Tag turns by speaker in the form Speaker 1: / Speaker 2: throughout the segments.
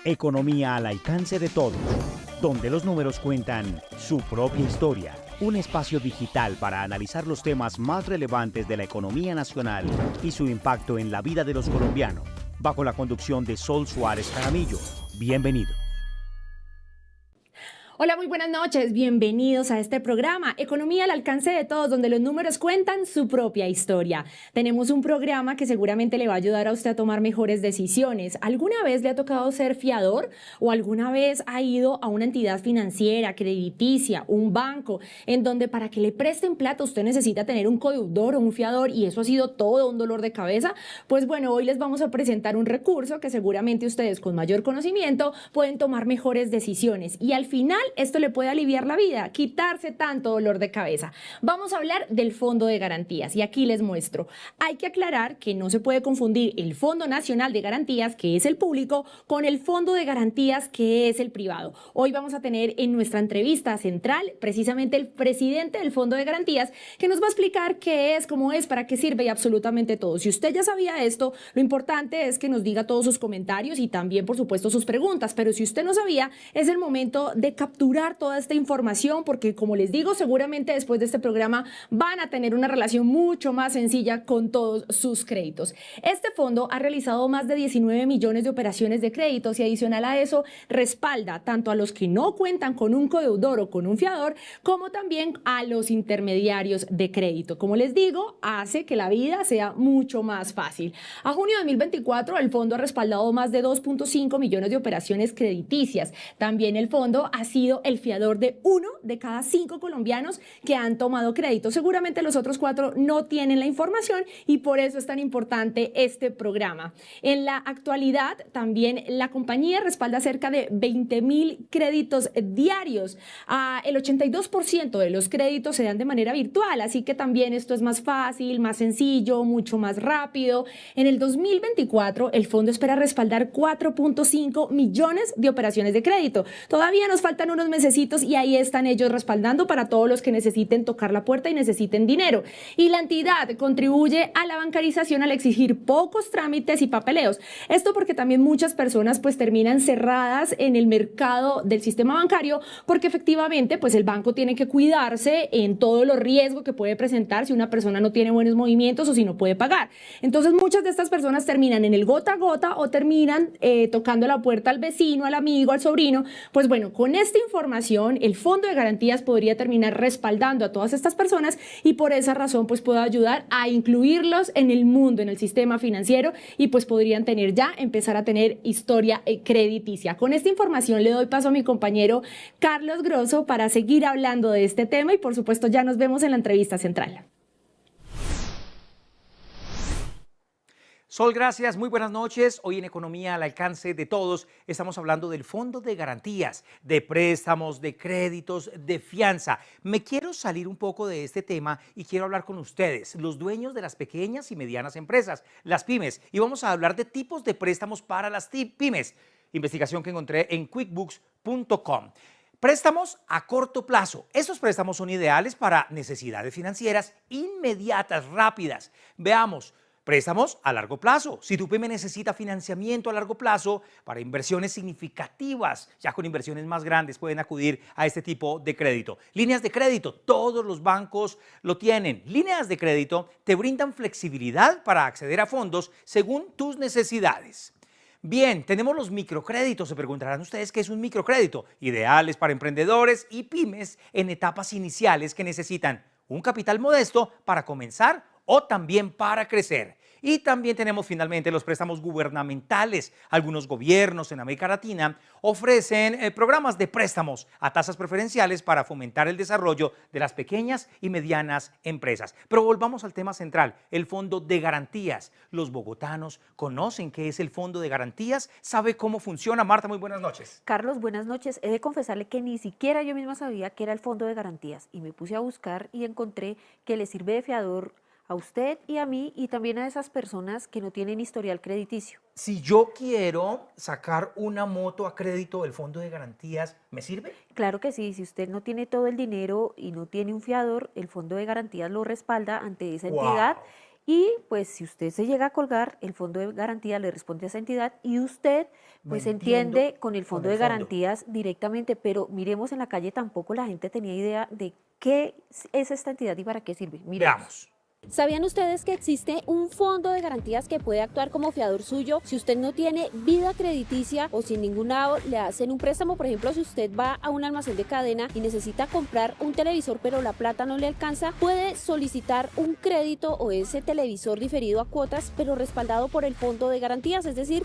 Speaker 1: Economía al alcance de todos, donde los números cuentan su propia historia. Un espacio digital para analizar los temas más relevantes de la economía nacional y su impacto en la vida de los colombianos, bajo la conducción de Sol Suárez Jaramillo. Bienvenido.
Speaker 2: Hola, muy buenas noches. Bienvenidos a este programa Economía al alcance de todos, donde los números cuentan su propia historia. Tenemos un programa que seguramente le va a ayudar a usted a tomar mejores decisiones. ¿Alguna vez le ha tocado ser fiador o alguna vez ha ido a una entidad financiera, crediticia, un banco, en donde para que le presten plata usted necesita tener un codeudor o un fiador y eso ha sido todo un dolor de cabeza? Pues bueno, hoy les vamos a presentar un recurso que seguramente ustedes con mayor conocimiento pueden tomar mejores decisiones y al final esto le puede aliviar la vida, quitarse tanto dolor de cabeza. Vamos a hablar del Fondo de Garantías y aquí les muestro. Hay que aclarar que no se puede confundir el Fondo Nacional de Garantías, que es el público, con el Fondo de Garantías, que es el privado. Hoy vamos a tener en nuestra entrevista central precisamente el presidente del Fondo de Garantías, que nos va a explicar qué es, cómo es, para qué sirve y absolutamente todo. Si usted ya sabía esto, lo importante es que nos diga todos sus comentarios y también, por supuesto, sus preguntas. Pero si usted no sabía, es el momento de capturar toda esta información porque, como les digo, seguramente después de este programa van a tener una relación mucho más sencilla con todos sus créditos. Este fondo ha realizado más de 19 millones de operaciones de créditos y adicional a eso respalda tanto a los que no cuentan con un codeudor o con un fiador como también a los intermediarios de crédito. Como les digo, hace que la vida sea mucho más fácil. A junio de 2024 el fondo ha respaldado más de 2.5 millones de operaciones crediticias. También el fondo ha sido el fiador de 1 de cada 5 colombianos que han tomado crédito. Seguramente los otros 4 no tienen la información y por eso es tan importante este programa. En la actualidad, también la compañía respalda cerca de 20.000 créditos diarios. El 82% de los créditos se dan de manera virtual, así que también esto es más fácil, más sencillo, mucho más rápido. En el 2024, el fondo espera respaldar 4.5 millones de operaciones de crédito. Todavía nos faltan unos mesecitos y ahí están ellos respaldando para todos los que necesiten tocar la puerta y necesiten dinero. Y la entidad contribuye a la bancarización al exigir pocos trámites y papeleos. Esto porque también muchas personas pues terminan cerradas en el mercado del sistema bancario porque efectivamente pues el banco tiene que cuidarse en todos los riesgos que puede presentar si una persona no tiene buenos movimientos o si no puede pagar. Entonces muchas de estas personas terminan en el gota a gota o terminan tocando la puerta al vecino, al amigo, al sobrino. Pues bueno, con esta información el Fondo de Garantías podría terminar respaldando a todas estas personas y por esa razón pues puedo ayudar a incluirlos en el mundo, en el sistema financiero y pues podrían empezar a tener historia crediticia. Con esta información le doy paso a mi compañero Carlos Grosso para seguir hablando de este tema y por supuesto ya nos vemos en la entrevista central.
Speaker 3: Sol, gracias. Muy buenas noches. Hoy en Economía al alcance de todos estamos hablando del Fondo de Garantías, de préstamos, de créditos, de fianza. Me quiero salir un poco de este tema y quiero hablar con ustedes, los dueños de las pequeñas y medianas empresas, las pymes. Y vamos a hablar de tipos de préstamos para las pymes. Investigación que encontré en quickbooks.com. Préstamos a corto plazo. Estos préstamos son ideales para necesidades financieras inmediatas, rápidas. Veamos. Préstamos a largo plazo. Si tu pyme necesita financiamiento a largo plazo para inversiones significativas, ya con inversiones más grandes pueden acudir a este tipo de crédito. Líneas de crédito, todos los bancos lo tienen. Líneas de crédito te brindan flexibilidad para acceder a fondos según tus necesidades. Bien, tenemos los microcréditos. Se preguntarán ustedes qué es un microcrédito. Ideales para emprendedores y pymes en etapas iniciales que necesitan un capital modesto para comenzar o también para crecer. Y también tenemos finalmente los préstamos gubernamentales. Algunos gobiernos en América Latina ofrecen programas de préstamos a tasas preferenciales para fomentar el desarrollo de las pequeñas y medianas empresas. Pero volvamos al tema central, el Fondo de Garantías. Los bogotanos conocen qué es el Fondo de Garantías, sabe cómo funciona. Marta, muy buenas noches.
Speaker 4: Carlos, buenas noches. He de confesarle que ni siquiera yo misma sabía que era el Fondo de Garantías y me puse a buscar y encontré que le sirve de fiador a usted y a mí y también a esas personas que no tienen historial crediticio.
Speaker 3: Si yo quiero sacar una moto a crédito del Fondo de Garantías, ¿me sirve?
Speaker 4: Claro que sí, si usted no tiene todo el dinero y no tiene un fiador, el Fondo de Garantías lo respalda ante esa entidad Y pues si usted se llega a colgar, el fondo de garantía le responde a esa entidad y usted pues
Speaker 3: No entiendo
Speaker 4: entiende con el
Speaker 3: con
Speaker 4: fondo
Speaker 3: el
Speaker 4: de
Speaker 3: fondo.
Speaker 4: garantías directamente, pero miremos en la calle, tampoco la gente tenía idea de qué es esta entidad y para qué sirve. Miremos.
Speaker 3: Veamos.
Speaker 5: ¿Sabían ustedes que existe un fondo de garantías que puede actuar como fiador suyo si usted no tiene vida crediticia o sin ningún lado le hacen un préstamo? Por ejemplo, si usted va a un almacén de cadena y necesita comprar un televisor pero la plata no le alcanza, puede solicitar un crédito o ese televisor diferido a cuotas pero respaldado por el fondo de garantías, es decir,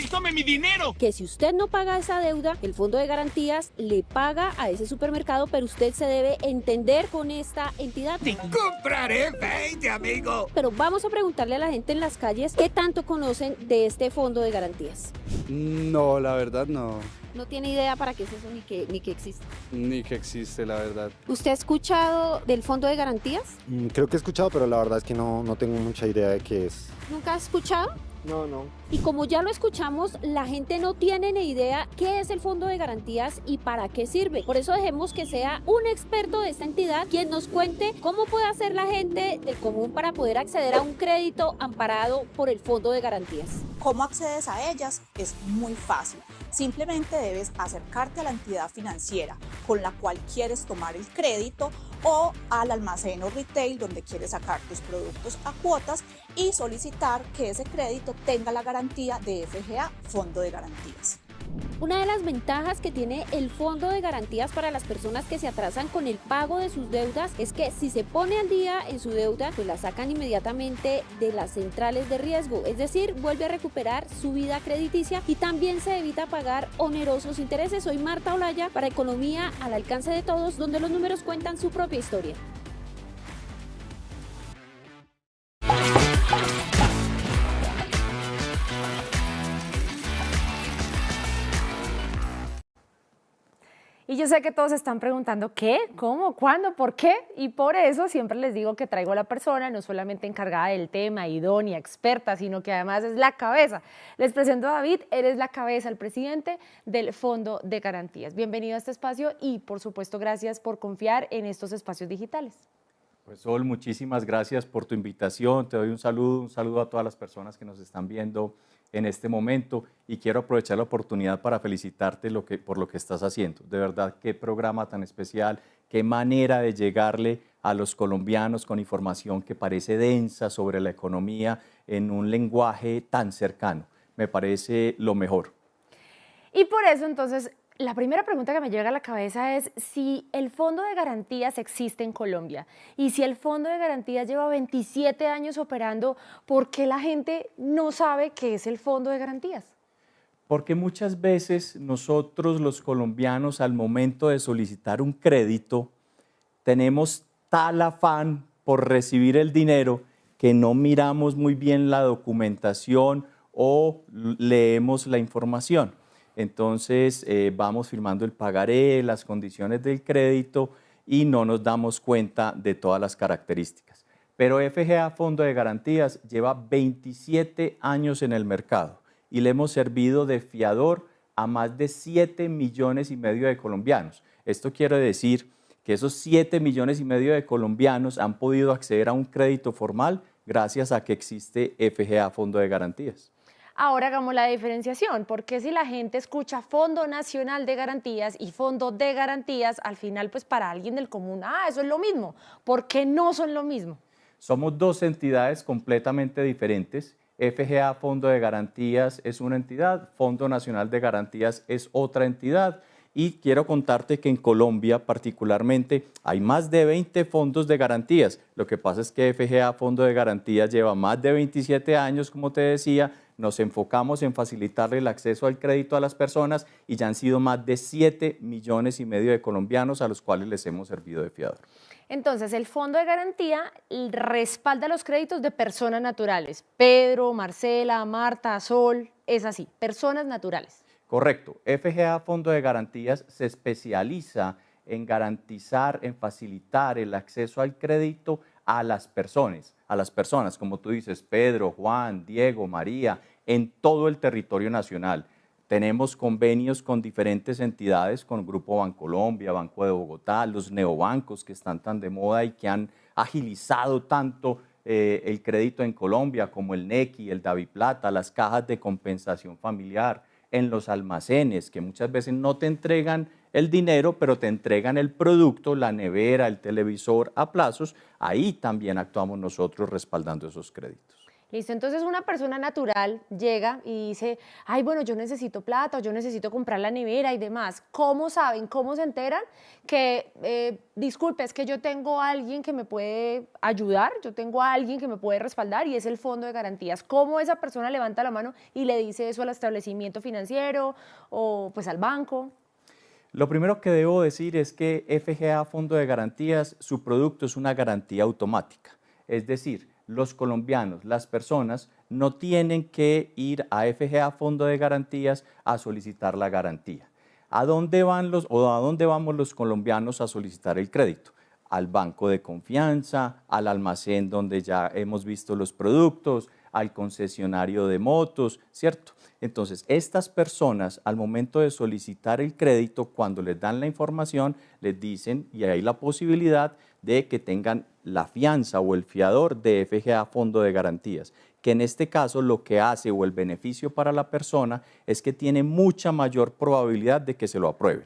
Speaker 6: ¡Tome mi dinero!
Speaker 5: que si usted no paga esa deuda, el fondo de garantías le paga a ese supermercado, pero usted se debe entender con esta entidad.
Speaker 6: ¡Te compraré 20, amigo!
Speaker 5: Pero vamos a preguntarle a la gente en las calles qué tanto conocen de este fondo de garantías.
Speaker 7: No, la verdad no.
Speaker 5: No tiene idea para qué es eso ni que existe.
Speaker 7: Ni que existe, la verdad.
Speaker 5: ¿Usted ha escuchado del fondo de garantías?
Speaker 8: Creo que he escuchado, pero la verdad es que no tengo mucha idea de qué es.
Speaker 5: ¿Nunca ha escuchado?
Speaker 8: No.
Speaker 5: Y como ya lo escuchamos, la gente no tiene ni idea qué es el fondo de garantías y para qué sirve. Por eso dejemos que sea un experto de esta entidad quien nos cuente cómo puede hacer la gente del común para poder acceder a un crédito amparado por el fondo de garantías.
Speaker 9: ¿Cómo accedes a ellas? Es muy fácil. Simplemente debes acercarte a la entidad financiera con la cual quieres tomar el crédito o al almacén o retail donde quieres sacar tus productos a cuotas y solicitar que ese crédito tenga la garantía de FGA, Fondo de Garantías.
Speaker 5: Una de las ventajas que tiene el fondo de garantías para las personas que se atrasan con el pago de sus deudas es que si se pone al día en su deuda, pues la sacan inmediatamente de las centrales de riesgo, es decir, vuelve a recuperar su vida crediticia y también se evita pagar onerosos intereses. Soy Marta Olaya para Economía al alcance de todos, donde los números cuentan su propia historia.
Speaker 2: Y yo sé que todos están preguntando ¿qué? ¿Cómo? ¿Cuándo? ¿Por qué? Y por eso siempre les digo que traigo a la persona no solamente encargada del tema, idónea, experta, sino que además es la cabeza. Les presento a David, él es la cabeza, el presidente del Fondo de Garantías. Bienvenido a este espacio y por supuesto gracias por confiar en estos espacios digitales.
Speaker 10: Pues Sol, muchísimas gracias por tu invitación, te doy un saludo a todas las personas que nos están viendo en este momento y quiero aprovechar la oportunidad para felicitarte por lo que estás haciendo. De verdad, qué programa tan especial, qué manera de llegarle a los colombianos con información que parece densa sobre la economía en un lenguaje tan cercano. Me parece lo mejor.
Speaker 2: Y por eso entonces la primera pregunta que me llega a la cabeza es si el Fondo de Garantías existe en Colombia y si el Fondo de Garantías lleva 27 años operando, ¿por qué la gente no sabe qué es el Fondo de Garantías?
Speaker 10: Porque muchas veces nosotros los colombianos al momento de solicitar un crédito tenemos tal afán por recibir el dinero que no miramos muy bien la documentación o leemos la información. Entonces vamos firmando el pagaré, las condiciones del crédito y no nos damos cuenta de todas las características. Pero FGA Fondo de Garantías lleva 27 años en el mercado y le hemos servido de fiador a más de 7,5 millones de colombianos. Esto quiere decir que esos 7,5 millones de colombianos han podido acceder a un crédito formal gracias a que existe FGA Fondo de Garantías.
Speaker 2: Ahora hagamos la diferenciación, porque si la gente escucha Fondo Nacional de Garantías y Fondo de Garantías, al final pues para alguien del común, eso es lo mismo. ¿Por qué no son lo mismo?
Speaker 10: Somos dos entidades completamente diferentes. FGA Fondo de Garantías es una entidad, Fondo Nacional de Garantías es otra entidad. Y quiero contarte que en Colombia particularmente hay más de 20 fondos de garantías. Lo que pasa es que FGA Fondo de Garantías lleva más de 27 años, como te decía. Nos enfocamos en facilitarle el acceso al crédito a las personas y ya han sido más de 7,5 millones de colombianos a los cuales les hemos servido de fiador.
Speaker 2: Entonces, el Fondo de Garantía respalda los créditos de personas naturales. Pedro, Marcela, Marta, Sol, es así, personas naturales.
Speaker 10: Correcto. FGA Fondo de Garantías se especializa en garantizar, en facilitar el acceso al crédito a las personas, como tú dices, Pedro, Juan, Diego, María, en todo el territorio nacional. Tenemos convenios con diferentes entidades, con Grupo Bancolombia, Banco de Bogotá, los neobancos que están tan de moda y que han agilizado tanto el crédito en Colombia, como el Nequi, el Daviplata, las cajas de compensación familiar, en los almacenes, que muchas veces no te entregan el dinero, pero te entregan el producto, la nevera, el televisor a plazos. Ahí también actuamos nosotros respaldando esos créditos.
Speaker 2: Listo, entonces una persona natural llega y dice, ay, bueno, yo necesito plata, o yo necesito comprar la nevera y demás. ¿Cómo saben, cómo se enteran que, disculpe, es que yo tengo a alguien que me puede ayudar, yo tengo a alguien que me puede respaldar y es el fondo de garantías? ¿Cómo esa persona levanta la mano y le dice eso al establecimiento financiero o pues al banco?
Speaker 10: Lo primero que debo decir es que FGA Fondo de Garantías, su producto es una garantía automática. Es decir, los colombianos, las personas, no tienen que ir a FGA Fondo de Garantías a solicitar la garantía. ¿A dónde vamos los colombianos a solicitar el crédito? Al banco de confianza, al almacén donde ya hemos visto los productos, al concesionario de motos, ¿cierto? Entonces, estas personas, al momento de solicitar el crédito, cuando les dan la información, les dicen, y hay la posibilidad de que tengan la fianza o el fiador de FGA Fondo de Garantías, que en este caso lo que hace o el beneficio para la persona es que tiene mucha mayor probabilidad de que se lo aprueben.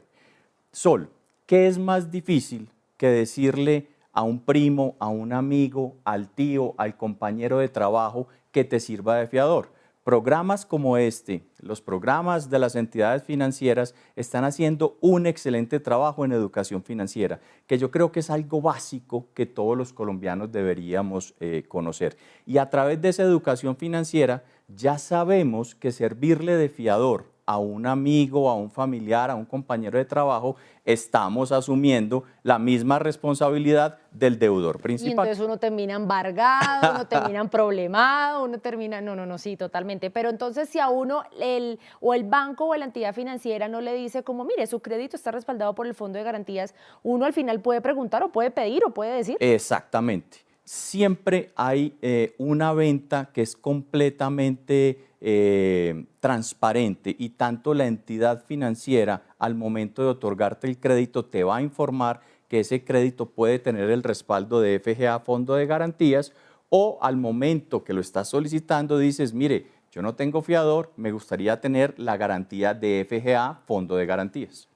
Speaker 10: Sol, ¿qué es más difícil que decirle a un primo, a un amigo, al tío, al compañero de trabajo que te sirva de fiador? Programas como este, los programas de las entidades financieras están haciendo un excelente trabajo en educación financiera, que yo creo que es algo básico que todos los colombianos deberíamos conocer. Y a través de esa educación financiera ya sabemos que servirle de fiador a un amigo, a un familiar, a un compañero de trabajo, estamos asumiendo la misma responsabilidad del deudor principal.
Speaker 2: Y entonces uno termina embargado, uno termina problemado, uno termina... No, sí, totalmente. Pero entonces si a uno, el banco o la entidad financiera no le dice como, mire, su crédito está respaldado por el Fondo de Garantías, uno al final puede preguntar o puede pedir o puede decir.
Speaker 10: Exactamente. Siempre hay una venta que es completamente transparente y tanto la entidad financiera al momento de otorgarte el crédito te va a informar que ese crédito puede tener el respaldo de FGA Fondo de Garantías, o al momento que lo estás solicitando dices, mire, yo no tengo fiador, me gustaría tener la garantía de FGA Fondo de Garantías.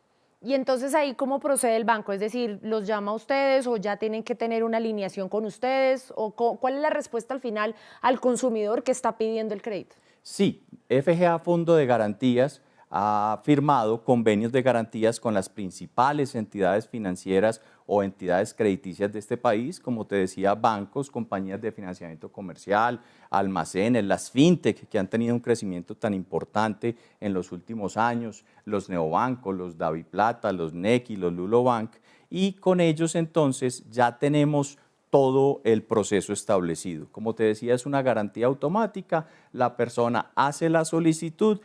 Speaker 2: Y entonces ahí, ¿cómo procede el banco? Es decir, ¿los llama a ustedes o ya tienen que tener una alineación con ustedes? ¿O cuál es la respuesta al final al consumidor que está pidiendo el crédito?
Speaker 10: Sí, FGA Fondo de Garantías ha firmado convenios de garantías con las principales entidades financieras o entidades crediticias de este país, como te decía, bancos, compañías de financiamiento comercial, almacenes, las fintech que han tenido un crecimiento tan importante en los últimos años, los neobancos, los Daviplata, los Nequi, los Lulobank, y con ellos entonces ya tenemos todo el proceso establecido. Como te decía, es una garantía automática, la persona hace la solicitud,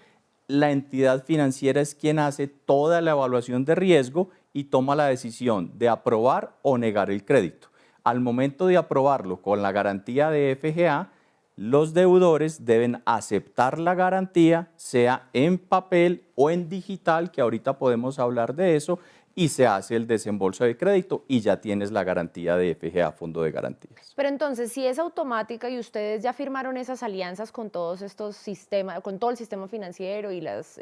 Speaker 10: la entidad financiera es quien hace toda la evaluación de riesgo y toma la decisión de aprobar o negar el crédito. Al momento de aprobarlo con la garantía de FGA, los deudores deben aceptar la garantía, sea en papel o en digital, que ahorita podemos hablar de eso, y se hace el desembolso de crédito y ya tienes la garantía de FGA Fondo de Garantías.
Speaker 2: Pero entonces, si es automática y ustedes ya firmaron esas alianzas con todos estos sistemas, con todo el sistema financiero y las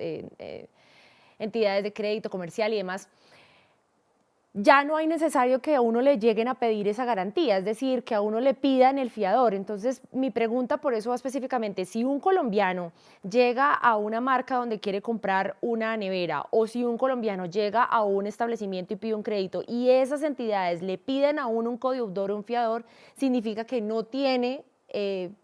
Speaker 2: entidades de crédito comercial y demás, ya no hay necesario que a uno le lleguen a pedir esa garantía, es decir, que a uno le pidan el fiador. Entonces, mi pregunta por eso va específicamente, si un colombiano llega a una marca donde quiere comprar una nevera, o si un colombiano llega a un establecimiento y pide un crédito y esas entidades le piden a uno un codeudor o un fiador, significa que no tiene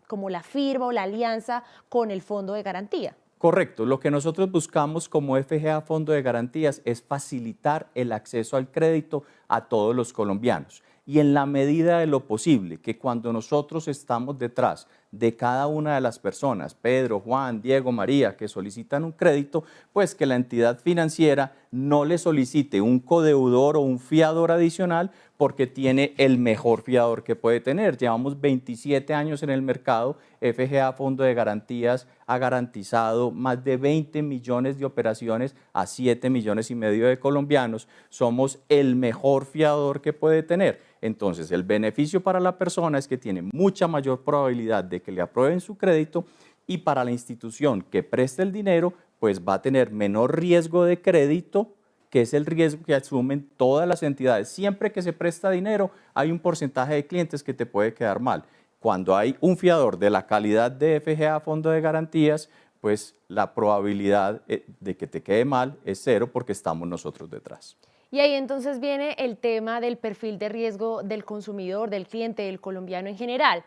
Speaker 2: como la firma o la alianza con el fondo de garantía.
Speaker 10: Correcto, lo que nosotros buscamos como FGA Fondo de Garantías es facilitar el acceso al crédito a todos los colombianos y en la medida de lo posible, que cuando nosotros estamos detrás de cada una de las personas, Pedro, Juan, Diego, María, que solicitan un crédito, pues que la entidad financiera no le solicite un codeudor o un fiador adicional porque tiene el mejor fiador que puede tener. Llevamos 27 años en el mercado, FGA Fondo de Garantías ha garantizado más de 20 millones de operaciones a 7,5 millones de colombianos. Somos el mejor fiador que puede tener. Entonces, el beneficio para la persona es que tiene mucha mayor probabilidad de que le aprueben su crédito y para la institución que preste el dinero, pues va a tener menor riesgo de crédito, que es el riesgo que asumen todas las entidades. Siempre que se presta dinero, hay un porcentaje de clientes que te puede quedar mal. Cuando hay un fiador de la calidad de FGA Fondo de Garantías, pues la probabilidad de que te quede mal es cero porque estamos nosotros detrás.
Speaker 2: Y ahí entonces viene el tema del perfil de riesgo del consumidor, del cliente, del colombiano en general.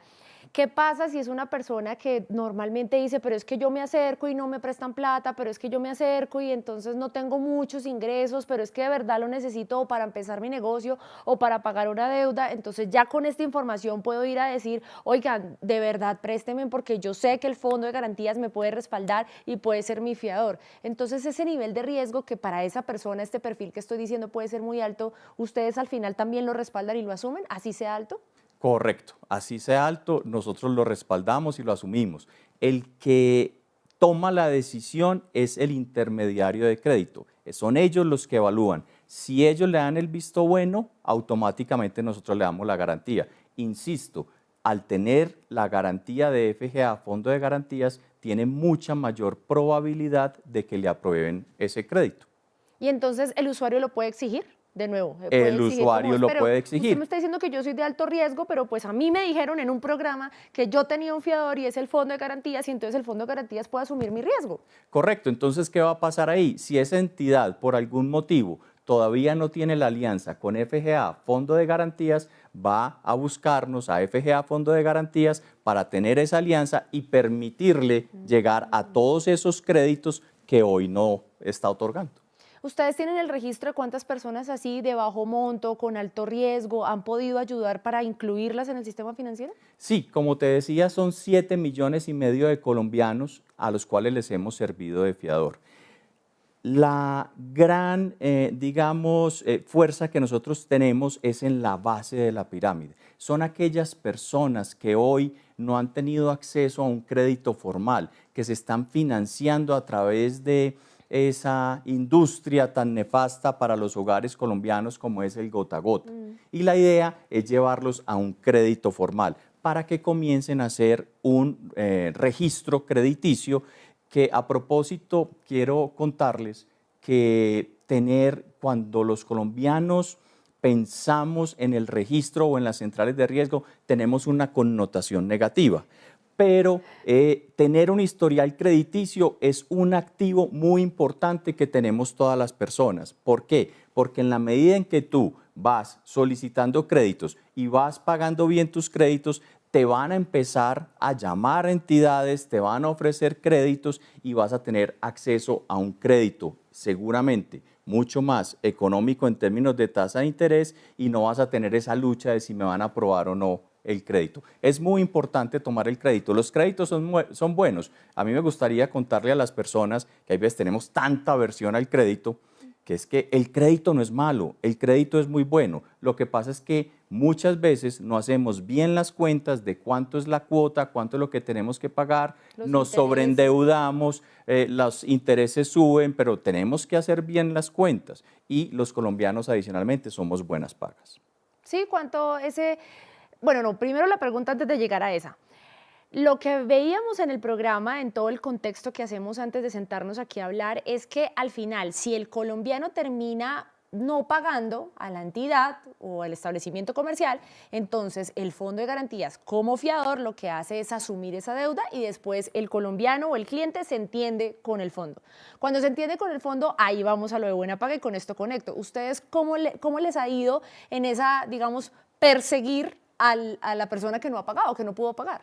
Speaker 2: ¿Qué pasa si es una persona que normalmente dice, pero es que yo me acerco y no me prestan plata, pero es que yo me acerco y entonces no tengo muchos ingresos, pero es que de verdad lo necesito o para empezar mi negocio o para pagar una deuda? Entonces ya con esta información puedo ir a decir, oigan, de verdad présteme porque yo sé que el fondo de garantías me puede respaldar y puede ser mi fiador. Entonces ese nivel de riesgo que para esa persona, este perfil que estoy diciendo puede ser muy alto, ¿ustedes al final también lo respaldan y lo asumen, así sea alto?
Speaker 10: Correcto, así sea alto, nosotros lo respaldamos y lo asumimos. El que toma la decisión es el intermediario de crédito, son ellos los que evalúan. Si ellos le dan el visto bueno, automáticamente nosotros le damos la garantía. Insisto, al tener la garantía de FGA, Fondo de Garantías, tiene mucha mayor probabilidad de que le aprueben ese crédito.
Speaker 2: ¿Y entonces el usuario lo puede exigir? De nuevo,
Speaker 10: el usuario lo puede exigir.
Speaker 2: Usted me está diciendo que yo soy de alto riesgo, pero pues a mí me dijeron en un programa que yo tenía un fiador y es el fondo de garantías y entonces el fondo de garantías puede asumir mi riesgo.
Speaker 10: Correcto, entonces ¿qué va a pasar ahí? Si esa entidad por algún motivo todavía no tiene la alianza con FGA Fondo de Garantías, va a buscarnos a FGA Fondo de Garantías para tener esa alianza y permitirle llegar a todos esos créditos que hoy no está otorgando.
Speaker 2: ¿Ustedes tienen el registro de cuántas personas así de bajo monto, con alto riesgo, han podido ayudar para incluirlas en el sistema financiero?
Speaker 10: Sí, como te decía, son 7,5 millones de colombianos a los cuales les hemos servido de fiador. La gran, fuerza que nosotros tenemos es en la base de la pirámide. Son aquellas personas que hoy no han tenido acceso a un crédito formal, que se están financiando a través de esa industria tan nefasta para los hogares colombianos como es el gota a gota. Y la idea es llevarlos a un crédito formal para que comiencen a hacer un registro crediticio que, a propósito, quiero contarles que cuando los colombianos pensamos en el registro o en las centrales de riesgo, tenemos una connotación negativa. Pero tener un historial crediticio es un activo muy importante que tenemos todas las personas. ¿Por qué? Porque en la medida en que tú vas solicitando créditos y vas pagando bien tus créditos, te van a empezar a llamar entidades, te van a ofrecer créditos y vas a tener acceso a un crédito seguramente mucho más económico en términos de tasa de interés y no vas a tener esa lucha de si me van a aprobar o no el crédito. Es muy importante tomar el crédito. Los créditos son buenos. A mí me gustaría contarle a las personas que a veces tenemos tanta aversión al crédito, que es que el crédito no es malo, el crédito es muy bueno. Lo que pasa es que muchas veces no hacemos bien las cuentas de cuánto es la cuota, cuánto es lo que tenemos que pagar, nos sobreendeudamos, los intereses suben, pero tenemos que hacer bien las cuentas y los colombianos adicionalmente somos buenas pagas.
Speaker 2: Sí, ¿cuánto ese...? Bueno, no, primero la pregunta antes de llegar a esa. Lo que veíamos en el programa, en todo el contexto que hacemos antes de sentarnos aquí a hablar, es que al final, si el colombiano termina no pagando a la entidad o al establecimiento comercial, entonces el Fondo de Garantías como fiador lo que hace es asumir esa deuda y después el colombiano o el cliente se entiende con el fondo. Cuando se entiende con el fondo, ahí vamos a lo de buena paga y con esto conecto. ¿Ustedes cómo les ha ido en esa, digamos, perseguir a la persona que no ha pagado, que no pudo pagar?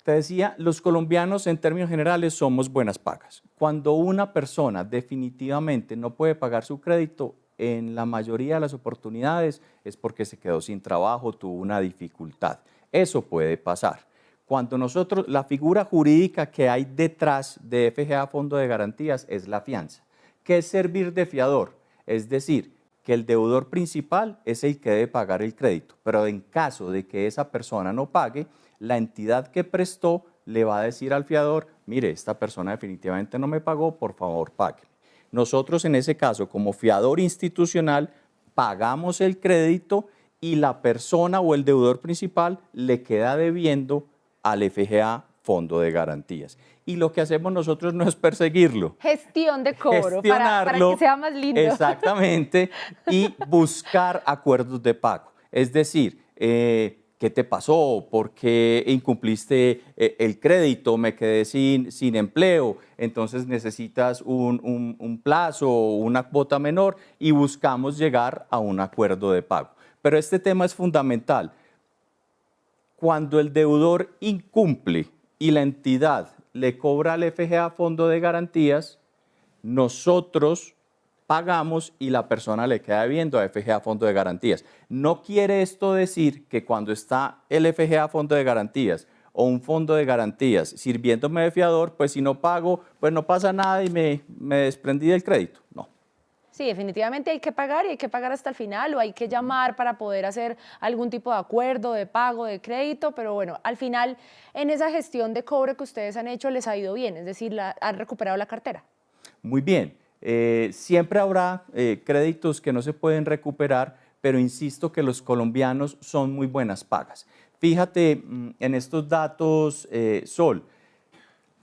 Speaker 10: Te decía, los colombianos en términos generales somos buenas pagas. Cuando una persona definitivamente no puede pagar su crédito, en la mayoría de las oportunidades es porque se quedó sin trabajo, tuvo una dificultad. Eso puede pasar. Cuando nosotros, la figura jurídica que hay detrás de FGA Fondo de Garantías es la fianza, que es servir de fiador, es decir, que el deudor principal es el que debe pagar el crédito, pero en caso de que esa persona no pague, la entidad que prestó le va a decir al fiador, mire, esta persona definitivamente no me pagó, por favor pague. Nosotros en ese caso, como fiador institucional, pagamos el crédito y la persona o el deudor principal le queda debiendo al FGA Fondo de Garantías. Y lo que hacemos nosotros no es perseguirlo.
Speaker 2: Gestión de cobro, para que sea más lindo.
Speaker 10: Exactamente, y buscar acuerdos de pago. Es decir, ¿qué te pasó? ¿Por qué incumpliste el crédito? Me quedé sin empleo, entonces necesitas un plazo o una cuota menor y buscamos llegar a un acuerdo de pago. Pero este tema es fundamental. Cuando el deudor incumple y la entidad le cobra al FGA Fondo de Garantías, nosotros pagamos y la persona le queda debiendo a FGA Fondo de Garantías. No quiere esto decir que cuando está el FGA Fondo de Garantías o un fondo de garantías sirviéndome de fiador, pues si no pago, pues no pasa nada y me desprendí del crédito. No.
Speaker 2: Sí, definitivamente hay que pagar y hay que pagar hasta el final o hay que llamar para poder hacer algún tipo de acuerdo, de pago, de crédito, pero bueno, al final en esa gestión de cobro que ustedes han hecho les ha ido bien, es decir, han recuperado la cartera. Muy bien,
Speaker 10: siempre habrá créditos que no se pueden recuperar, pero insisto que los colombianos son muy buenas pagas. Fíjate en estos datos, Sol,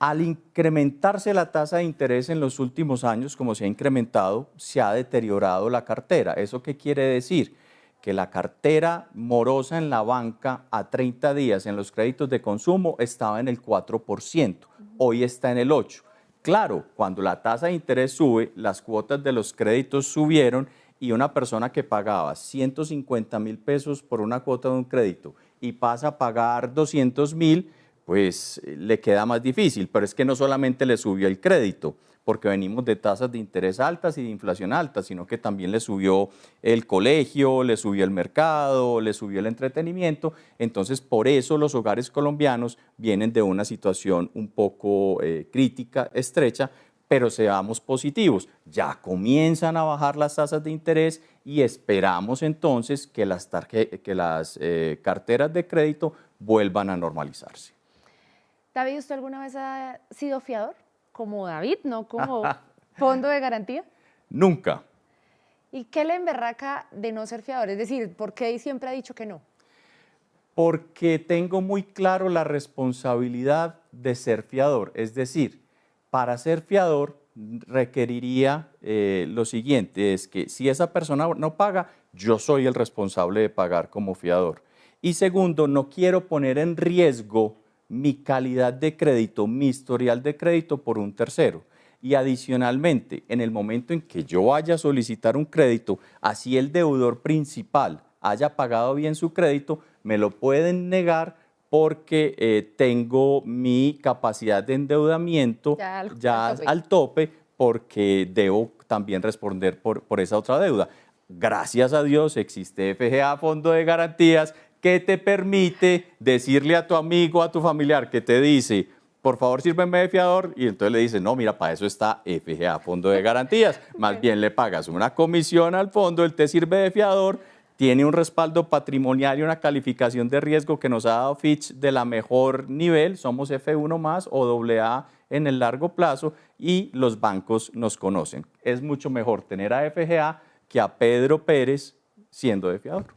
Speaker 10: al incrementarse la tasa de interés en los últimos años, como se ha incrementado, se ha deteriorado la cartera. ¿Eso qué quiere decir? Que la cartera morosa en la banca a 30 días en los créditos de consumo estaba en el 4%, hoy está en el 8%. Claro, cuando la tasa de interés sube, las cuotas de los créditos subieron y una persona que pagaba 150.000 pesos por una cuota de un crédito y pasa a pagar 200.000, pues le queda más difícil, pero es que no solamente le subió el crédito, porque venimos de tasas de interés altas y de inflación alta, sino que también le subió el colegio, le subió el mercado, le subió el entretenimiento. Entonces, por eso los hogares colombianos vienen de una situación un poco crítica, estrecha, pero seamos positivos. Ya comienzan a bajar las tasas de interés y esperamos entonces que las carteras de crédito vuelvan a normalizarse.
Speaker 2: David, ¿usted alguna vez ha sido fiador? Como David, no como fondo de garantía.
Speaker 10: Nunca.
Speaker 2: ¿Y qué le emberraca de no ser fiador? Es decir, ¿por qué siempre ha dicho que no?
Speaker 10: Porque tengo muy claro la responsabilidad de ser fiador. Es decir, para ser fiador requeriría lo siguiente, es que si esa persona no paga, yo soy el responsable de pagar como fiador. Y segundo, no quiero poner en riesgo mi calidad de crédito, mi historial de crédito por un tercero. Y adicionalmente, en el momento en que yo vaya a solicitar un crédito, así el deudor principal haya pagado bien su crédito, me lo pueden negar porque tengo mi capacidad de endeudamiento ya al tope, porque debo también responder por esa otra deuda. Gracias a Dios existe FGA Fondo de Garantías, que te permite decirle a tu amigo, a tu familiar que te dice, por favor sírveme de fiador, y entonces le dice, no, mira, para eso está FGA Fondo de Garantías, más bien le pagas una comisión al fondo, él te sirve de fiador, tiene un respaldo patrimonial y una calificación de riesgo que nos ha dado Fitch de la mejor nivel, somos F1+ o AA en el largo plazo y los bancos nos conocen. Es mucho mejor tener a FGA que a Pedro Pérez siendo de fiador.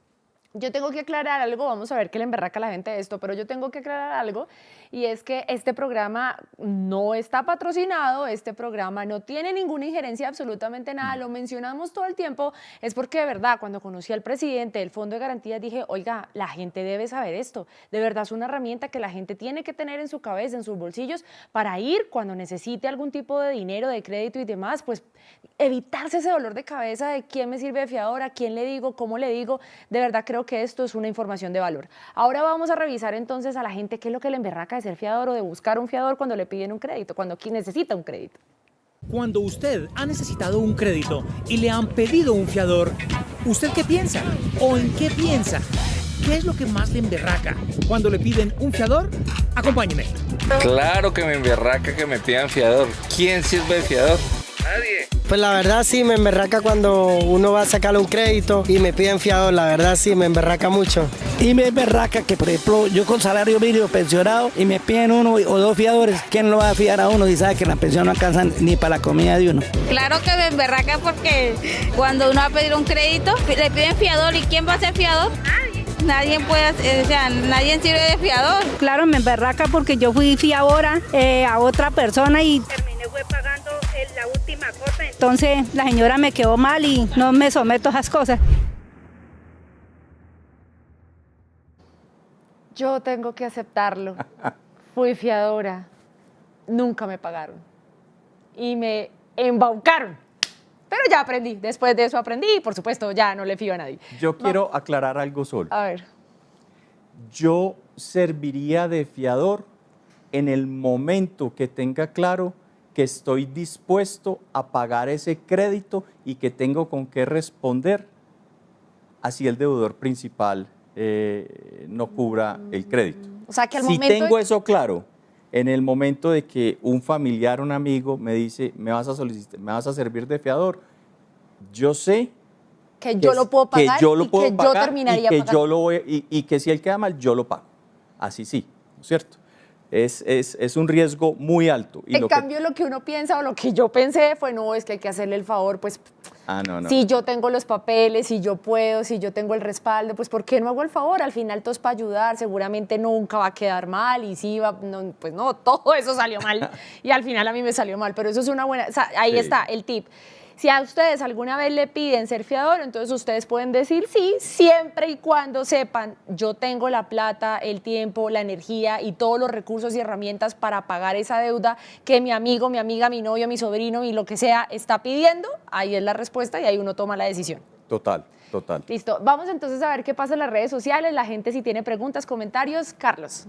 Speaker 2: Yo tengo que aclarar algo, vamos a ver qué le emberraca a la gente de esto, pero yo tengo que aclarar algo y es que este programa no está patrocinado, este programa no tiene ninguna injerencia, absolutamente nada, lo mencionamos todo el tiempo, es porque de verdad cuando conocí al presidente del Fondo de Garantías dije, oiga, la gente debe saber esto, de verdad es una herramienta que la gente tiene que tener en su cabeza, en sus bolsillos, para ir cuando necesite algún tipo de dinero, de crédito y demás, pues evitarse ese dolor de cabeza de quién me sirve de fiador, a quién le digo, cómo le digo, de verdad creo que esto es una información de valor. Ahora vamos a revisar entonces a la gente qué es lo que le emberraca de ser fiador o de buscar un fiador cuando le piden un crédito, cuando necesita un crédito.
Speaker 3: Cuando usted ha necesitado un crédito y le han pedido un fiador, ¿usted qué piensa? ¿O en qué piensa? ¿qué es lo que más le emberraca cuando le piden un fiador? Acompáñeme.
Speaker 11: Claro que me emberraca que me pidan fiador. ¿Quién sirve de fiador? Nadie.
Speaker 12: Pues la verdad sí me emberraca cuando uno va a sacarle un crédito y me piden fiador, la verdad sí me emberraca mucho.
Speaker 13: Y me emberraca que, por ejemplo, yo con salario mínimo pensionado y me piden uno o dos fiadores, ¿quién lo va a fiar a uno si sabe que la pensión no alcanza ni para la comida de uno?
Speaker 14: Claro que me emberraca porque cuando uno va a pedir un crédito, le piden fiador. ¿Y quién va a ser fiador? Nadie puede, nadie sirve de fiador.
Speaker 15: Claro, me emberraca porque yo fui fiadora a otra persona y terminé pagando la última cuota. Entonces la señora me quedó mal y no me someto a esas cosas.
Speaker 2: Yo tengo que aceptarlo. Fui fiadora. Nunca me pagaron. Y me embaucaron. Pero ya aprendí. Después de eso aprendí y, por supuesto, ya no le fío a nadie.
Speaker 10: Yo quiero aclarar algo solo.
Speaker 2: A ver.
Speaker 10: Yo serviría de fiador en el momento que tenga claro que estoy dispuesto a pagar ese crédito y que tengo con qué responder, así el deudor principal no cubra el crédito.
Speaker 2: O sea, que al
Speaker 10: si
Speaker 2: momento...
Speaker 10: tengo eso claro, en el momento de que un familiar, un amigo me dice, me vas a servir de fiador, yo sé
Speaker 2: que yo lo puedo pagar,
Speaker 10: que yo lo
Speaker 2: y
Speaker 10: puedo
Speaker 2: que
Speaker 10: pagar
Speaker 2: yo terminaría
Speaker 10: y que
Speaker 2: pagando.
Speaker 10: yo lo voy, y que si él queda mal, yo lo pago. Así sí, ¿no es cierto? Es un riesgo muy alto. Y
Speaker 2: en cambio, lo que uno piensa o lo que yo pensé fue, no, es que hay que hacerle el favor, pues,
Speaker 10: no.
Speaker 2: si yo tengo los papeles, si yo puedo, si yo tengo el respaldo, pues, ¿por qué no hago el favor? Al final todo es para ayudar, seguramente nunca va a quedar mal y sí va, no, pues no, todo eso salió mal y al final a mí me salió mal, pero eso es una buena, o sea, ahí
Speaker 10: Sí.
Speaker 2: está el tip. Si a ustedes alguna vez le piden ser fiador, entonces ustedes pueden decir sí, siempre y cuando sepan, yo tengo la plata, el tiempo, la energía y todos los recursos y herramientas para pagar esa deuda que mi amigo, mi amiga, mi novio, mi sobrino y lo que sea está pidiendo. Ahí es la respuesta y ahí uno toma la decisión.
Speaker 10: Total.
Speaker 2: Listo. Vamos entonces a ver qué pasa en las redes sociales. La gente si tiene preguntas, comentarios. Carlos.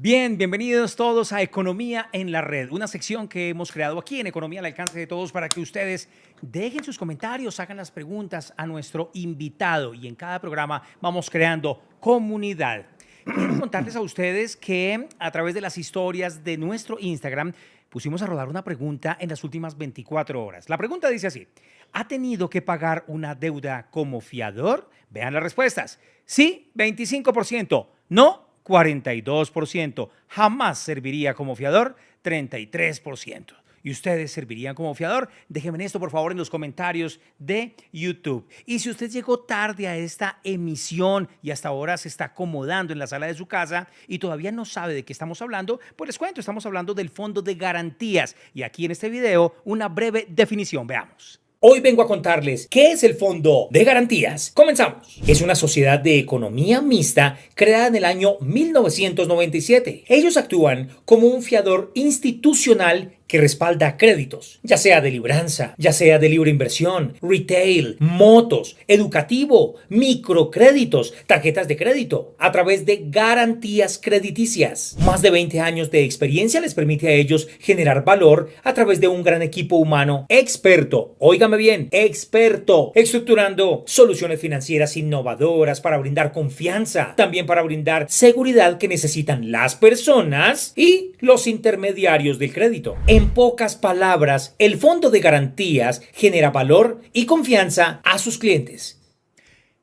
Speaker 3: Bien, bienvenidos todos a Economía en la Red, una sección que hemos creado aquí en Economía al alcance de todos para que ustedes dejen sus comentarios, hagan las preguntas a nuestro invitado y en cada programa vamos creando comunidad. Quiero contarles a ustedes que a través de las historias de nuestro Instagram pusimos a rodar una pregunta en las últimas 24 horas. La pregunta dice así: ¿ha tenido que pagar una deuda como fiador? Vean las respuestas. Sí, 25%. No, 42%. Jamás serviría como fiador, 33%. ¿Y ustedes servirían como fiador? Déjenme esto, por favor, en los comentarios de YouTube. Y si usted llegó tarde a esta emisión y hasta ahora se está acomodando en la sala de su casa y todavía no sabe de qué estamos hablando, pues les cuento, estamos hablando del Fondo de Garantías. Y aquí en este video, una breve definición. Veamos. Hoy vengo a contarles qué es el Fondo de Garantías. Comenzamos. Es una sociedad de economía mixta creada en el año 1997. Ellos actúan como un fiador institucional que respalda créditos, ya sea de libranza, ya sea de libre inversión, retail, motos, educativo, microcréditos, tarjetas de crédito, a través de garantías crediticias. Más de 20 años de experiencia les permite a ellos generar valor a través de un gran equipo humano experto, óigame bien, experto, estructurando soluciones financieras innovadoras para brindar confianza, también para brindar seguridad que necesitan las personas y los intermediarios del crédito. En pocas palabras, el Fondo de Garantías genera valor y confianza a sus clientes.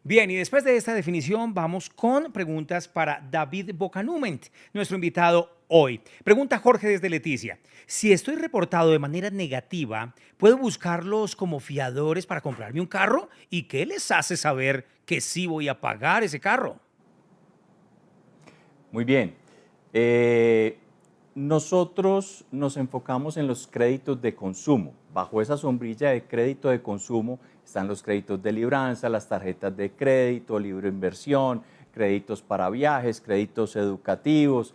Speaker 3: Bien, y después de esta definición vamos con preguntas para David Bocanument, nuestro invitado hoy. Pregunta Jorge desde Leticia: si estoy reportado de manera negativa, ¿puedo buscarlos como fiadores para comprarme un carro? ¿Y qué les hace saber que sí voy a pagar ese carro?
Speaker 10: Muy bien. Nosotros nos enfocamos en los créditos de consumo. Bajo esa sombrilla de crédito de consumo están los créditos de libranza, las tarjetas de crédito, libre inversión, créditos para viajes, créditos educativos.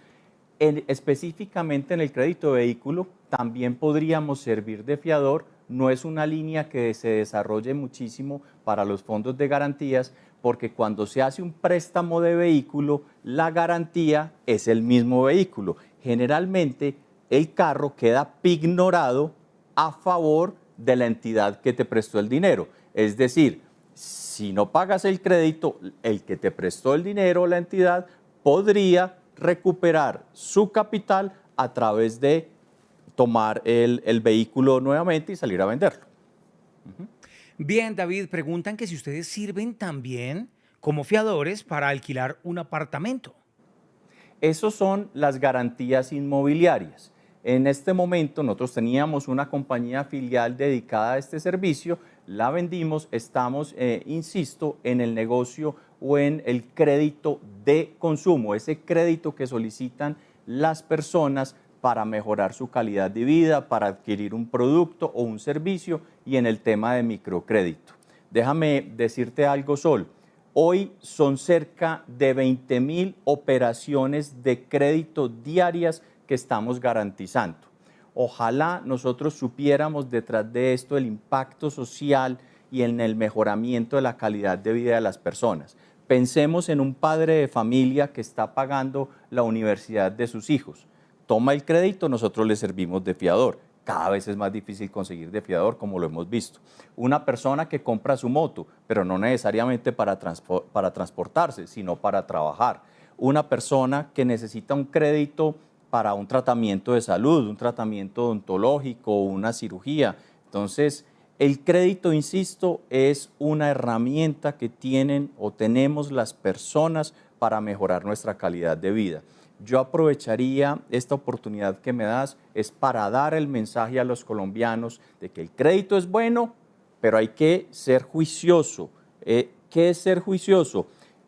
Speaker 10: Específicamente en el crédito de vehículo también podríamos servir de fiador. No es una línea que se desarrolle muchísimo para los fondos de garantías, porque cuando se hace un préstamo de vehículo, la garantía es el mismo vehículo. Generalmente el carro queda pignorado a favor de la entidad que te prestó el dinero. Es decir, Si no pagas el crédito, el que te prestó el dinero, la entidad, podría recuperar su capital a través de tomar el vehículo nuevamente y salir a venderlo.
Speaker 3: Bien, David, preguntan que si ustedes sirven también como fiadores para alquilar un apartamento.
Speaker 10: Esos son las garantías inmobiliarias. En este momento nosotros teníamos una compañía filial dedicada a este servicio, la vendimos, estamos, insisto, en el negocio o en el crédito de consumo, ese crédito que solicitan las personas para mejorar su calidad de vida, para adquirir un producto o un servicio y en el tema de microcrédito. Déjame decirte algo, Sol. Hoy son cerca de 20.000 operaciones de crédito diarias que estamos garantizando. Ojalá nosotros supiéramos detrás de esto el impacto social y en el mejoramiento de la calidad de vida de las personas. Pensemos en un padre de familia que está pagando la universidad de sus hijos. Toma el crédito, nosotros le servimos de fiador. Cada vez es más difícil conseguir de fiador, como lo hemos visto. Una persona que compra su moto, pero no necesariamente para transportarse, sino para trabajar. Una persona que necesita un crédito para un tratamiento de salud, un tratamiento odontológico, una cirugía. Entonces, el crédito, insisto, es una herramienta que tienen o tenemos las personas para mejorar nuestra calidad de vida. Yo aprovecharía esta oportunidad que me das, es para dar el mensaje a los colombianos de que el crédito es bueno, pero hay que ser juicioso. ¿Qué es ser juicioso?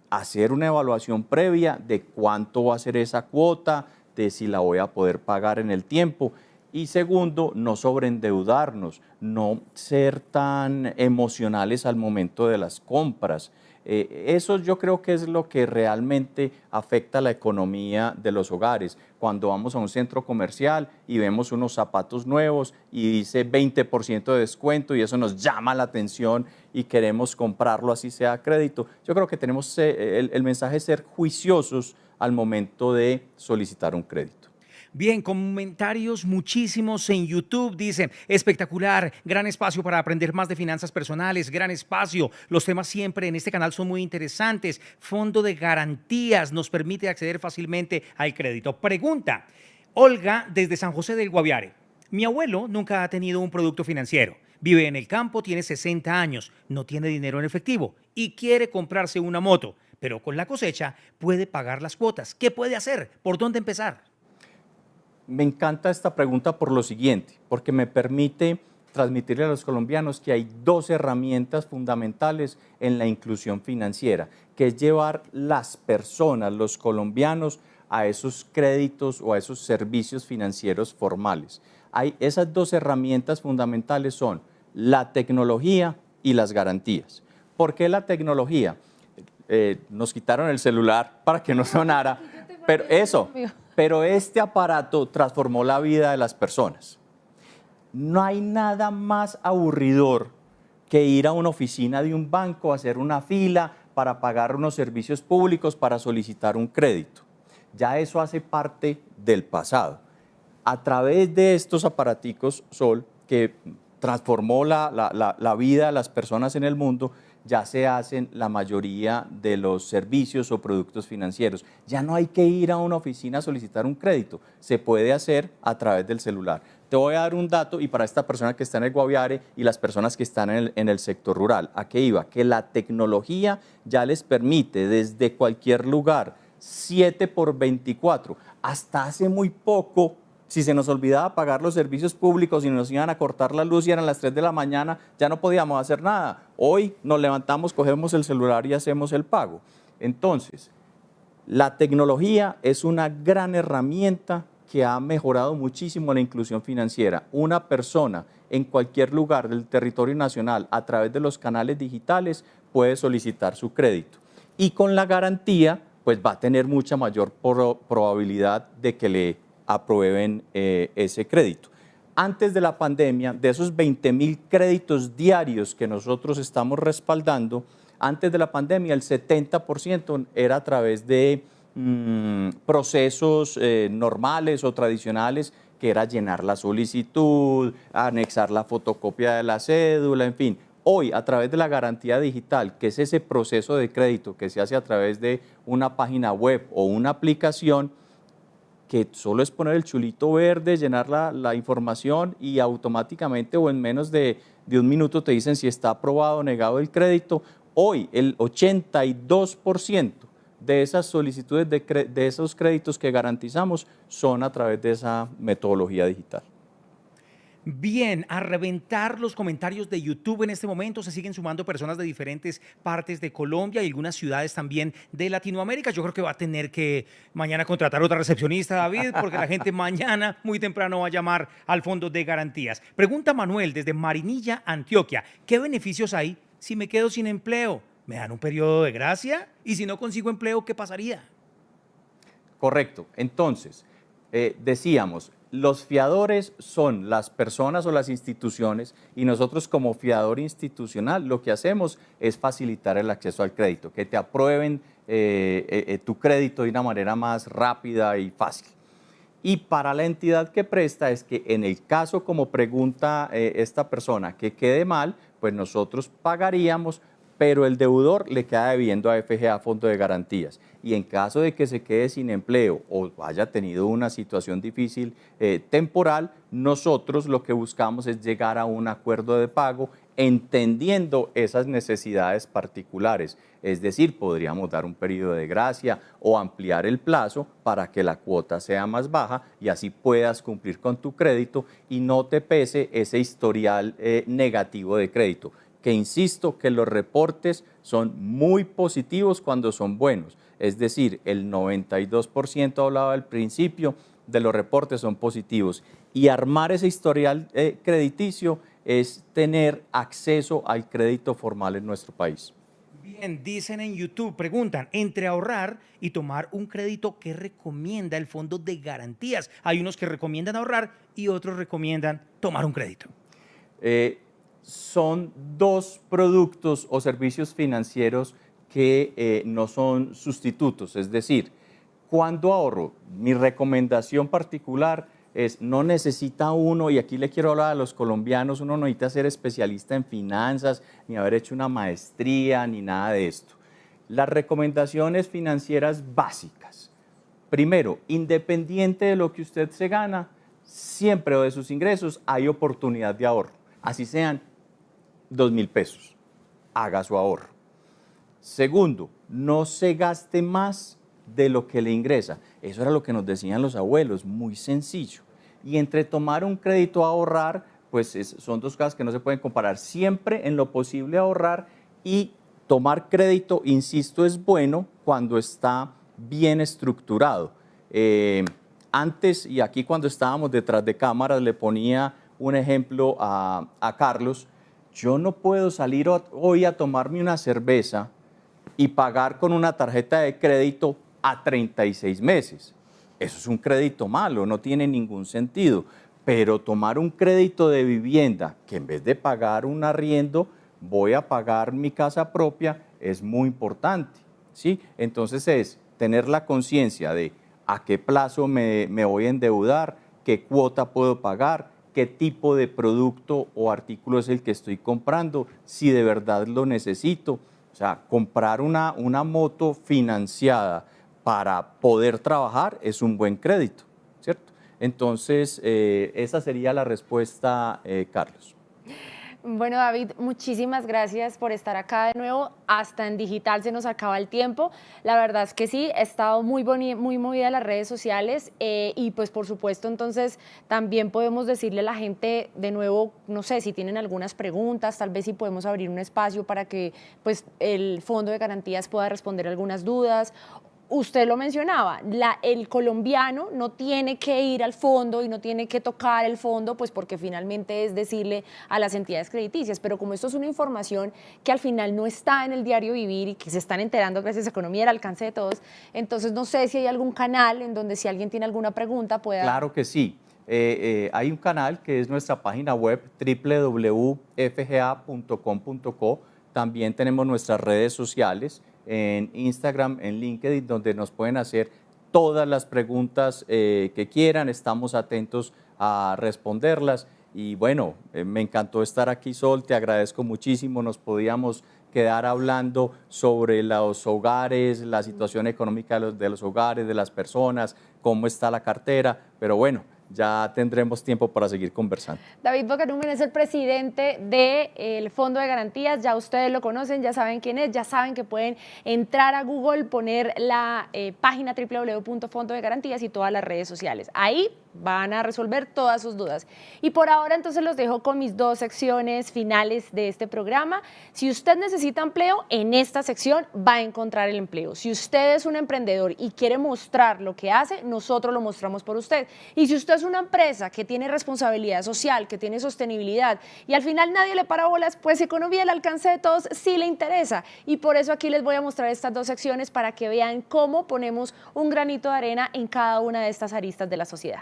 Speaker 10: Hacer una evaluación previa de cuánto va a ser esa cuota, de si la voy a poder pagar en el tiempo. Y segundo, no sobreendeudarnos, no ser tan emocionales al momento de las compras. Eso yo creo que es lo que realmente afecta a la economía de los hogares. Cuando vamos a un centro comercial y vemos unos zapatos nuevos y dice 20% de descuento y eso nos llama la atención y queremos comprarlo así sea a crédito, yo creo que tenemos el mensaje es ser juiciosos al momento de solicitar un crédito.
Speaker 3: Bien, comentarios muchísimos en YouTube. Dicen, espectacular, gran espacio para aprender más de finanzas personales, gran espacio. Los temas siempre en este canal son muy interesantes. Fondo de garantías nos permite acceder fácilmente al crédito. Pregunta, Olga desde San José del Guaviare. Mi abuelo nunca ha tenido un producto financiero. Vive en el campo, tiene 60 años, no tiene dinero en efectivo y quiere comprarse una moto, pero con la cosecha puede pagar las cuotas. ¿Qué puede hacer? ¿Por dónde empezar?
Speaker 10: Me encanta esta pregunta por lo siguiente, porque me permite transmitirle a los colombianos que hay dos herramientas fundamentales en la inclusión financiera, que es llevar las personas, los colombianos, a esos créditos o a esos servicios financieros formales. Esas dos herramientas fundamentales son la tecnología y las garantías. ¿Por qué la tecnología? Nos quitaron el celular para que no sonara, pero este aparato transformó la vida de las personas. No hay nada más aburridor que ir a una oficina de un banco, hacer una fila para pagar unos servicios públicos, para solicitar un crédito. Ya eso hace parte del pasado. A través de estos aparaticos, Sol, que transformó la vida de las personas en el mundo, ya se hacen la mayoría de los servicios o productos financieros. Ya no hay que ir a una oficina a solicitar un crédito, se puede hacer a través del celular. Te voy a dar un dato y para esta persona que está en el Guaviare y las personas que están en el sector rural. ¿A qué iba? Que la tecnología ya les permite desde cualquier lugar, 7x24. Hasta hace muy poco, si se nos olvidaba pagar los servicios públicos y nos iban a cortar la luz y eran las 3 de la mañana, ya no podíamos hacer nada. Hoy nos levantamos, cogemos el celular y hacemos el pago. Entonces, la tecnología es una gran herramienta que ha mejorado muchísimo la inclusión financiera. Una persona en cualquier lugar del territorio nacional, a través de los canales digitales, puede solicitar su crédito. Y con la garantía, pues va a tener mucha mayor probabilidad de que le aprueben ese crédito. Antes de la pandemia, de esos 20.000 créditos diarios que nosotros estamos respaldando, antes de la pandemia el 70% era a través de procesos normales o tradicionales, que era llenar la solicitud, anexar la fotocopia de la cédula, en fin. Hoy, a través de la garantía digital, que es ese proceso de crédito que se hace a través de una página web o una aplicación, que solo es poner el chulito verde, llenar la información y automáticamente o en menos de un minuto te dicen si está aprobado o negado el crédito. Hoy el 82% de esas solicitudes de esos créditos que garantizamos son a través de esa metodología digital.
Speaker 3: Bien, a reventar los comentarios de YouTube en este momento. Se siguen sumando personas de diferentes partes de Colombia y algunas ciudades también de Latinoamérica. Yo creo que va a tener que mañana contratar otra recepcionista, David, porque la gente mañana muy temprano va a llamar al Fondo de Garantías. Pregunta Manuel desde Marinilla, Antioquia. ¿Qué beneficios hay si me quedo sin empleo? ¿Me dan un periodo de gracia? Y si no consigo empleo, ¿qué pasaría?
Speaker 10: Correcto. Entonces, decíamos, los fiadores son las personas o las instituciones y nosotros como fiador institucional lo que hacemos es facilitar el acceso al crédito, que te aprueben tu crédito de una manera más rápida y fácil. Y para la entidad que presta es que en el caso, como pregunta esta persona, que quede mal, pues nosotros pagaríamos, pero el deudor le queda debiendo a FGA Fondo de Garantías. Y en caso de que se quede sin empleo o haya tenido una situación difícil temporal, nosotros lo que buscamos es llegar a un acuerdo de pago entendiendo esas necesidades particulares. Es decir, podríamos dar un periodo de gracia o ampliar el plazo para que la cuota sea más baja y así puedas cumplir con tu crédito y no te pese ese historial negativo de crédito. Que insisto que los reportes son muy positivos cuando son buenos. Es decir, el 92% hablaba al principio de los reportes son positivos. Y armar ese historial crediticio es tener acceso al crédito formal en nuestro país.
Speaker 3: Bien, dicen en YouTube, preguntan, entre ahorrar y tomar un crédito, ¿qué recomienda el Fondo de Garantías? Hay unos que recomiendan ahorrar y otros recomiendan tomar un crédito.
Speaker 10: Son dos productos o servicios financieros que no son sustitutos. Es decir, cuando ahorro, mi recomendación particular es no necesita uno, y aquí le quiero hablar a los colombianos, uno no necesita ser especialista en finanzas, ni haber hecho una maestría, ni nada de esto. Las recomendaciones financieras básicas. Primero, independiente de lo que usted se gana, siempre o de sus ingresos hay oportunidad de ahorro. Así sean 2.000 pesos, haga su ahorro. Segundo, no se gaste más de lo que le ingresa. Eso era lo que nos decían los abuelos, muy sencillo. Y entre tomar un crédito a ahorrar, pues son dos cosas que no se pueden comparar. Siempre en lo posible ahorrar y tomar crédito, insisto, es bueno cuando está bien estructurado. Antes, y aquí cuando estábamos detrás de cámaras, le ponía un ejemplo a Carlos. Yo no puedo salir hoy a tomarme una cerveza y pagar con una tarjeta de crédito a 36 meses. Eso es un crédito malo, no tiene ningún sentido. Pero tomar un crédito de vivienda, que en vez de pagar un arriendo, voy a pagar mi casa propia, es muy importante, ¿sí? Entonces es tener la conciencia de a qué plazo me voy a endeudar, qué cuota puedo pagar, qué tipo de producto o artículo es el que estoy comprando, si de verdad lo necesito. O sea, comprar una moto financiada para poder trabajar es un buen crédito, ¿cierto? Entonces, esa sería la respuesta, Carlos.
Speaker 2: Bueno, David, muchísimas gracias por estar acá de nuevo. Hasta en digital se nos acaba el tiempo. La verdad es que sí, he estado muy movida en las redes sociales y pues por supuesto entonces también podemos decirle a la gente de nuevo, no sé, si tienen algunas preguntas, tal vez si podemos abrir un espacio para que pues el Fondo de Garantías pueda responder algunas dudas. Usted lo mencionaba, el colombiano no tiene que ir al fondo y no tiene que tocar el fondo, pues porque finalmente es decirle a las entidades crediticias, pero como esto es una información que al final no está en el diario vivir y que se están enterando gracias a Economía al alcance de todos, entonces no sé si hay algún canal en donde si alguien tiene alguna pregunta pueda...
Speaker 10: Claro que sí. Hay un canal que es nuestra página web www.fga.com.co. También tenemos nuestras redes sociales, en Instagram, en LinkedIn, donde nos pueden hacer todas las preguntas que quieran. Estamos atentos a responderlas Y bueno, me encantó estar aquí, Sol, te agradezco muchísimo, nos podíamos quedar hablando sobre los hogares, la situación económica de los hogares, de las personas, cómo está la cartera, pero bueno, ya tendremos tiempo para seguir conversando.
Speaker 2: David Bocanumen es el presidente del Fondo de Garantías, ya ustedes lo conocen, ya saben quién es, ya saben que pueden entrar a Google, poner la página www.fondo de garantías y todas las redes sociales. Ahí van a resolver todas sus dudas. Y por ahora entonces los dejo con mis 2 secciones finales de este programa. Si usted necesita empleo, en esta sección va a encontrar el empleo. Si usted es un emprendedor y quiere mostrar lo que hace, nosotros lo mostramos por usted. Y si usted es una empresa que tiene responsabilidad social, que tiene sostenibilidad y al final nadie le para bolas, pues Economía al alcance de todos sí le interesa. Y por eso aquí les voy a mostrar estas 2 secciones para que vean cómo ponemos un granito de arena en cada una de estas aristas de la sociedad.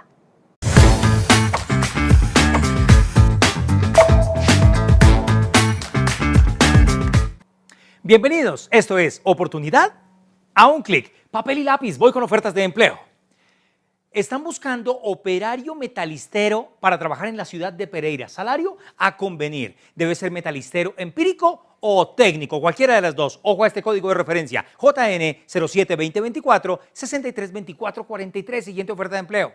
Speaker 3: Bienvenidos, esto es Oportunidad a un clic. Papel y lápiz, voy con ofertas de empleo. Están buscando operario metalistero para trabajar en la ciudad de Pereira. Salario a convenir. Debe ser metalistero empírico o técnico, cualquiera de las dos. Ojo a este código de referencia, JN 072024 632443, siguiente oferta de empleo.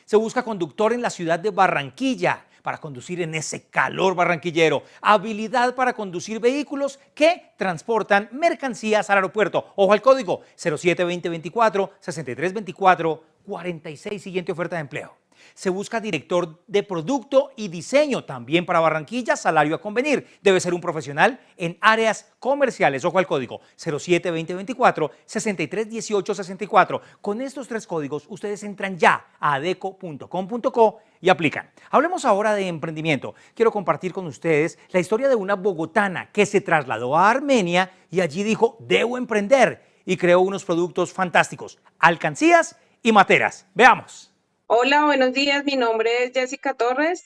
Speaker 3: Se busca conductor en la ciudad de Barranquilla para conducir en ese calor barranquillero. Habilidad para conducir vehículos que transportan mercancías al aeropuerto. Ojo al código 072024 632446, siguiente oferta de empleo. Se busca director de producto y diseño, también para Barranquilla, salario a convenir. Debe ser un profesional en áreas comerciales. Ojo al código 072024 631864. Con estos 3 códigos, ustedes entran ya a adeco.com.co y aplican. Hablemos ahora de emprendimiento. Quiero compartir con ustedes la historia de una bogotana que se trasladó a Armenia y allí dijo, debo emprender, y creó unos productos fantásticos, alcancías y materas. Veamos.
Speaker 16: Hola, buenos días. Mi nombre es Jessica Torres.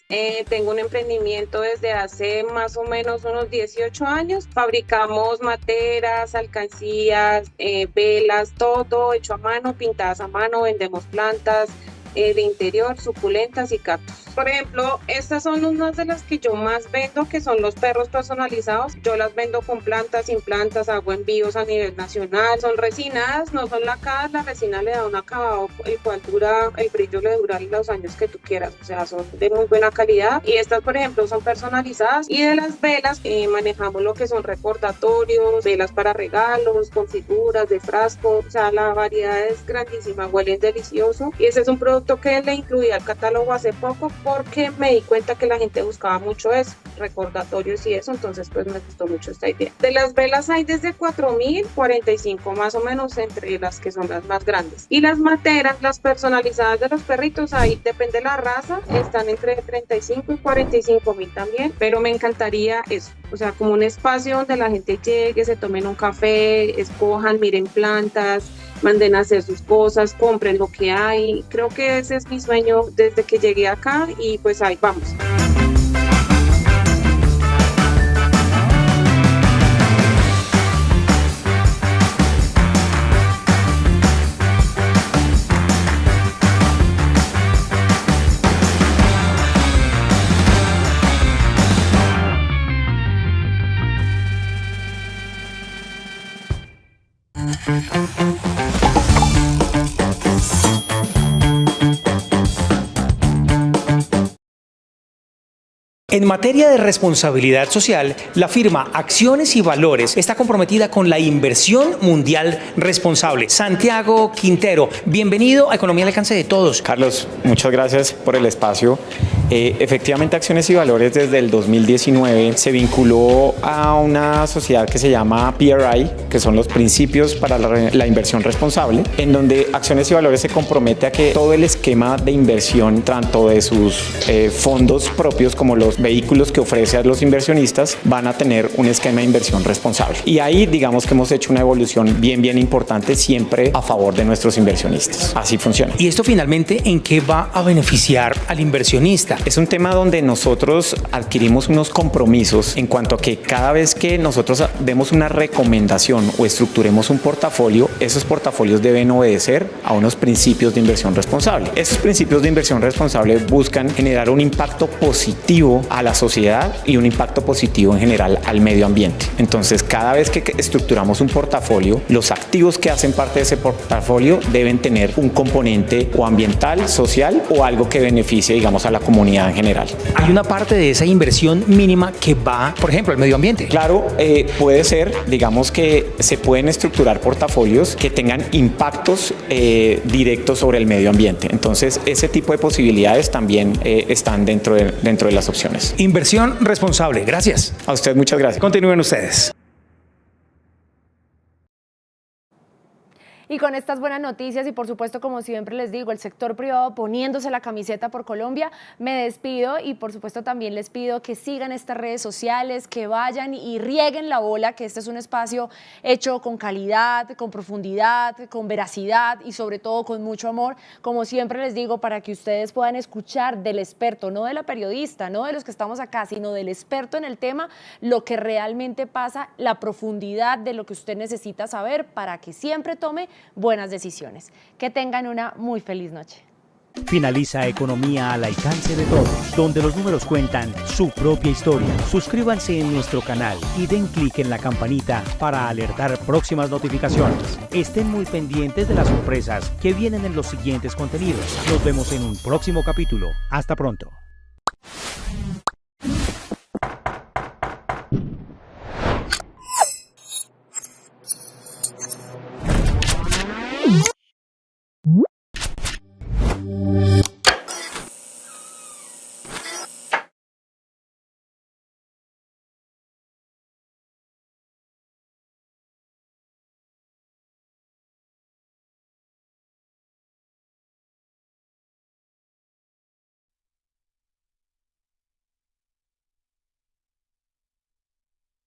Speaker 16: Tengo un emprendimiento desde hace más o menos unos 18 años. Fabricamos materas, alcancías, velas, todo hecho a mano, pintadas a mano. Vendemos plantas de interior, suculentas y cactus. Por ejemplo, estas son unas de las que yo más vendo, que son los perros personalizados. Yo las vendo con plantas, sin plantas, hago envíos a nivel nacional. Son resinadas, no son lacadas. La resina le da un acabado, el cual dura, el brillo le dura los años que tú quieras. O sea, son de muy buena calidad. Y estas, por ejemplo, son personalizadas. Y de las velas, manejamos lo que son recordatorios, velas para regalos, con figuras de frasco. O sea, la variedad es grandísima, huelen delicioso. Y ese es un producto que le incluí al catálogo hace poco porque me di cuenta que la gente buscaba mucho eso, recordatorios y eso, entonces pues me gustó mucho esta idea. De las velas hay desde 4.000, 45 más o menos, entre las que son las más grandes. Y las materas, las personalizadas de los perritos, ahí depende de la raza, están entre 35 y 45.000 también, pero me encantaría eso, o sea, como un espacio donde la gente llegue, se tomen un café, escojan, miren plantas, manden a hacer sus cosas, compren lo que hay. Creo que ese es mi sueño desde que llegué acá y pues ahí vamos.
Speaker 3: En materia de responsabilidad social, la firma Acciones y Valores está comprometida con la inversión mundial responsable. Santiago Quintero, bienvenido a Economía al alcance de todos.
Speaker 17: Carlos, muchas gracias por el espacio. Efectivamente, Acciones y Valores desde el 2019 se vinculó a una sociedad que se llama PRI, que son los principios para la inversión responsable, en donde Acciones y Valores se compromete a que todo el esquema de inversión, tanto de sus fondos propios como los vehículos que ofrece a los inversionistas, van a tener un esquema de inversión responsable. Y ahí digamos que hemos hecho una evolución bien importante, siempre a favor de nuestros inversionistas. Así funciona.
Speaker 3: ¿Y esto finalmente en qué va a beneficiar al inversionista? ahorita.
Speaker 17: Es un tema donde nosotros adquirimos unos compromisos en cuanto a que cada vez que nosotros demos una recomendación o estructuremos un portafolio, esos portafolios deben obedecer a unos principios de inversión responsable. Esos principios de inversión responsable buscan generar un impacto positivo a la sociedad y un impacto positivo en general al medio ambiente. Entonces, cada vez que estructuramos un portafolio, los activos que hacen parte de ese portafolio deben tener un componente o ambiental, social o algo que beneficie, digamos, a la comunidad en general.
Speaker 3: Hay una parte de esa inversión mínima que va, por ejemplo, al medio ambiente.
Speaker 17: Claro, puede ser, digamos que se pueden estructurar portafolios que tengan impactos directos sobre el medio ambiente. Entonces, ese tipo de posibilidades también están dentro de las opciones.
Speaker 3: Inversión responsable. Gracias.
Speaker 17: A usted, muchas gracias.
Speaker 3: Continúen ustedes.
Speaker 2: Y con estas buenas noticias y por supuesto, como siempre les digo, el sector privado poniéndose la camiseta por Colombia, me despido y por supuesto también les pido que sigan estas redes sociales, que vayan y rieguen la bola, que este es un espacio hecho con calidad, con profundidad, con veracidad y sobre todo con mucho amor, como siempre les digo, para que ustedes puedan escuchar del experto, no de la periodista, no de los que estamos acá, sino del experto en el tema, lo que realmente pasa, la profundidad de lo que usted necesita saber para que siempre tome buenas decisiones. Que tengan una muy feliz noche.
Speaker 1: Finaliza Economía al alcance de todos, donde los números cuentan su propia historia. Suscríbanse en nuestro canal y den clic en la campanita para alertar próximas notificaciones. Estén muy pendientes de las sorpresas que vienen en los siguientes contenidos. Nos vemos en un próximo capítulo. Hasta pronto.